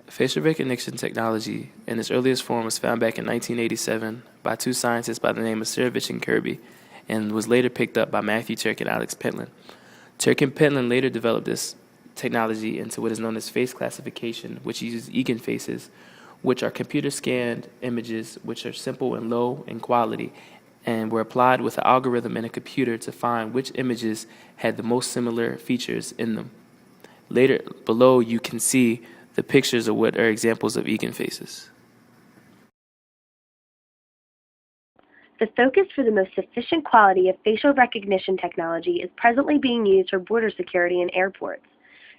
Facial recognition technology in its earliest form was found back in 1987 by two scientists by the name of Sirovich and Kirby, and was later picked up by Matthew Turk and Alex Pentland. Turk and Pentland later developed this technology into what is known as face classification, which uses Egan faces, which are computer-scanned images which are simple and low in quality, and were applied with an algorithm in a computer to find which images had the most similar features in them. Later, below, you can see the pictures of what are examples of Egan faces. The focus for the most sufficient quality of facial recognition technology is presently being used for border security in airports.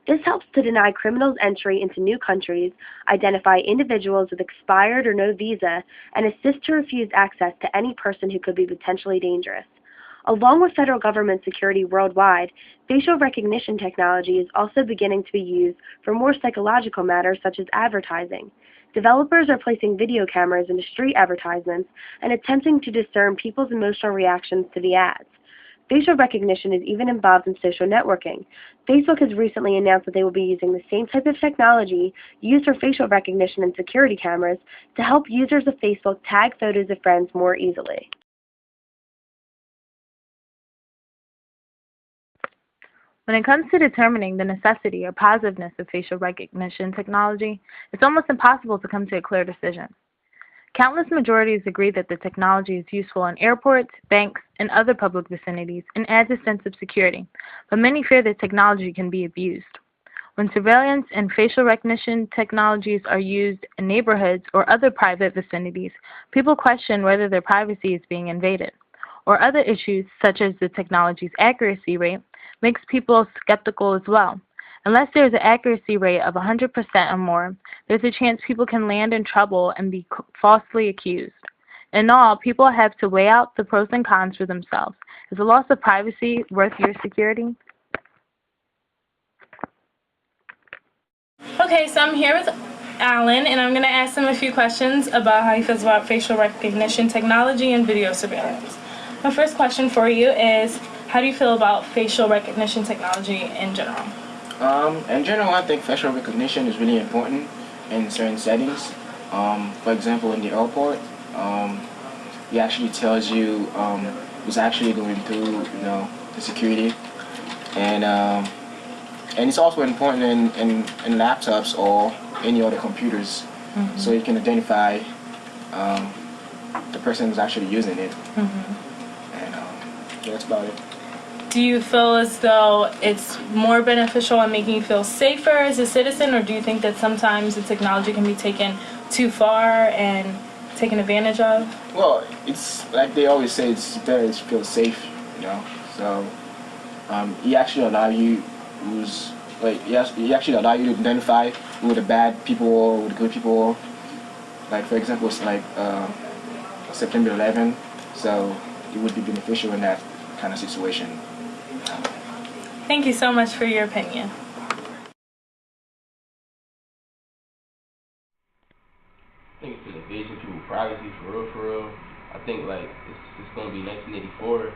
This helps to deny criminals entry into new countries, identify individuals with expired or no visa, and assist to refuse access to any person who could be potentially dangerous. Along with federal government security worldwide, facial recognition technology is also beginning to be used for more psychological matters such as advertising. Developers are placing video cameras into street advertisements and attempting to discern people's emotional reactions to the ads. Facial recognition is even involved in social networking. Facebook has recently announced that they will be using the same type of technology used for facial recognition and security cameras to help users of Facebook tag photos of friends more easily. When it comes to determining the necessity or positiveness of facial recognition technology, it's almost impossible to come to a clear decision. Countless majorities agree that the technology is useful in airports, banks, and other public vicinities and adds a sense of security, but many fear that technology can be abused. When surveillance and facial recognition technologies are used in neighborhoods or other private vicinities, people question whether their privacy is being invaded. Or other issues, such as the technology's accuracy rate, makes people skeptical as well. Unless there is an accuracy rate of 100% or more, there's a chance people can land in trouble and be falsely accused. In all, people have to weigh out the pros and cons for themselves. Is the loss of privacy worth your security? Okay, so I'm here with Alan, and I'm going to ask him a few questions about how he feels about facial recognition technology and video surveillance. My first question for you is, how do you feel about facial recognition technology in general? In general, I think facial recognition is really important in certain settings. For example, in the airport, it actually tells you who's actually going through, the security, and it's also important in laptops or any other computers, so you can identify the person who's actually using it. And that's about it. Do you feel as though it's more beneficial and making you feel safer as a citizen, or do you think that sometimes the technology can be taken too far and taken advantage of? Well, it's like they always say, it's better to feel safe, So he actually allow you he actually allow you to identify who the bad people are, who the good people are. Like, for example, it's like September 11, so it would be beneficial in that kind of situation. Thank you so much for your opinion. I think it's an invasion of people's privacy, for real. I think, it's going to be 1984,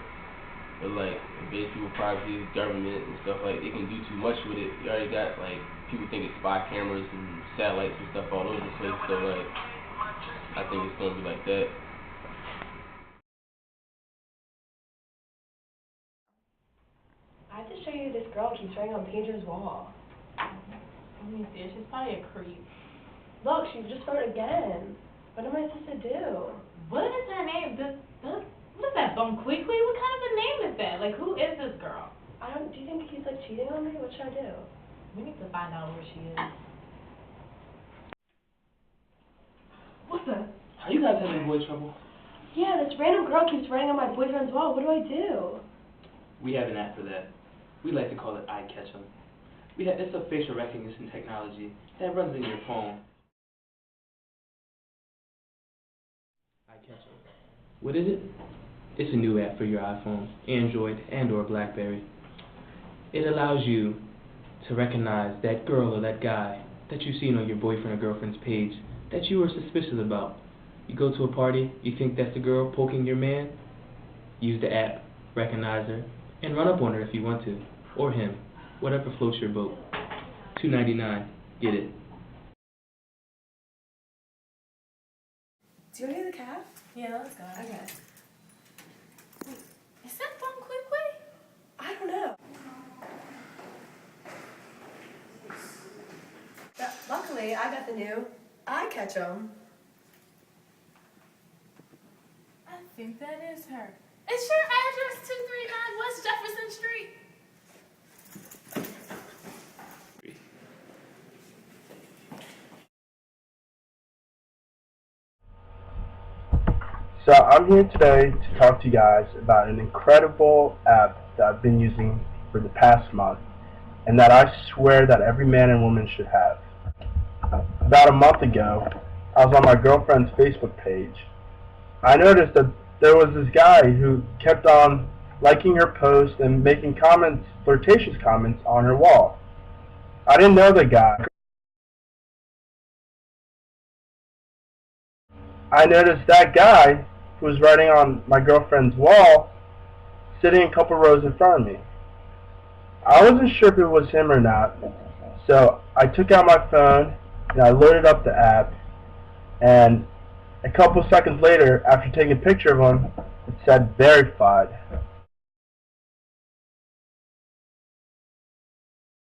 but, invade people's privacy, government and stuff, they can do too much with it. You already got, people think it's spy cameras and satellites and stuff all over the place, so, I think it's going to be like that. I have to show you this girl keeps writing on Painter's wall. Let me see. She's probably a creep. Look, she just wrote again. What am I supposed to do? What is her name? What is that, Bum Quickly? What kind of a name is that? Who is this girl? Do you think he's cheating on me? What should I do? We need to find out where she is. What the? Are you guys having boy trouble? Yeah, this random girl keeps writing on my boyfriend's wall. What do I do? We have an app for that. We like to call it Eye Catch 'em. It's a facial recognition technology that runs in your phone. Eye Catch 'em. What is it? It's a new app for your iPhone, Android, and/or BlackBerry. It allows you to recognize that girl or that guy that you've seen on your boyfriend or girlfriend's page that you were suspicious about. You go to a party, you think that's the girl poking your man, use the app, recognize her, and run up on her if you want to, or him, whatever floats your boat. $2.99, get it. Do you want to get the cab? Yeah, let's go. Okay. Is that from Quickway? I don't know. Luckily, I got the new I Catch 'em. I think that is her. Is your address 239 West Jefferson Street? So I'm here today to talk to you guys about an incredible app that I've been using for the past month and that I swear that every man and woman should have. About a month ago, I was on my girlfriend's Facebook page. I noticed that there was this guy who kept on liking her posts and making comments, flirtatious comments on her wall. I didn't know the guy. I noticed that guy who was writing on my girlfriend's wall sitting a couple rows in front of me. I wasn't sure if it was him or not, so I took out my phone and I loaded up the app, and a couple seconds later, after taking a picture of him, it said verified.